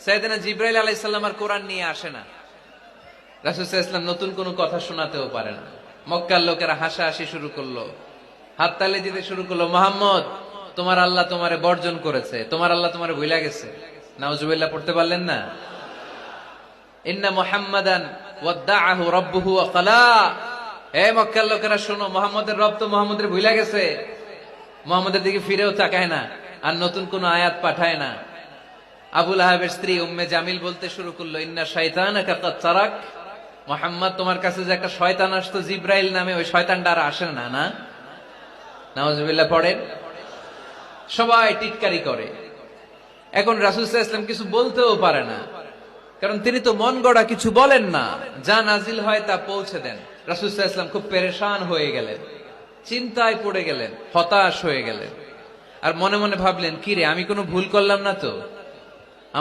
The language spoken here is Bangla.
সাইয়েদনা জিবরাইল আলাইহিস সালাম আর কোরআন নিয়ে আসে না। রাসূল সাল্লাল্লাহু আলাইহি ওয়াসাল্লাম নতুন কোনো কথা শোনাতেও পারে না। মক্কার লোকেরা হাসাহাসি শুরু করলো, হাততালি দিতে শুরু করলো, মুহাম্মদ তোমার আল্লাহ তোমারে বর্জন করেছে, তোমার আল্লাহ তোমারে ভুলে গেছে। নাউজুবিল্লাহ পড়তে পারলেন না? ইন্না মুহাম্মাদান ওয়াদ্দাআহু রাব্বুহু ওয়া ক্বালা। হে মক্কার লোকেরা শোনো, মুহাম্মদের রব তো মুহাম্মদের ভুলে গেছে, মুহাম্মদের দিকে ফিরেও তাকায় না, আর নতুন কোন আয়াত পাঠায় না। আবু লাহাবের স্ত্রী উম্মে জামিল বলতে শুরু করলো, ইন্না শাইতানাকা কাদ তারাক। মুহাম্মদ তোমার কাছে যে একটা শয়তান আসতো জিবরাইল নামে, ওই শয়তানটা আর আসে না। না নাউজুবিল্লাহ পড়েন। সবাই টিটকারি করে। এখন রাসূল সাল্লাল্লাহু আলাইহি ওয়াসাল্লাম কিছু বলতেও পারে না, কারণ তিনি তো মন গড়া কিছু বলেন না, যা নাজিল হয় তা পৌঁছে দেন। রাসূল সাল্লাল্লাহু আলাইহি ওয়াসাল্লাম খুব পেরেশান হয়ে গেলেন, চিন্তায় পড়ে গেলেন, হতাশ হয়ে গেলেন, আর মনে মনে ভাবলেন, কি রে আমি কোনো ভুল করলাম না তো?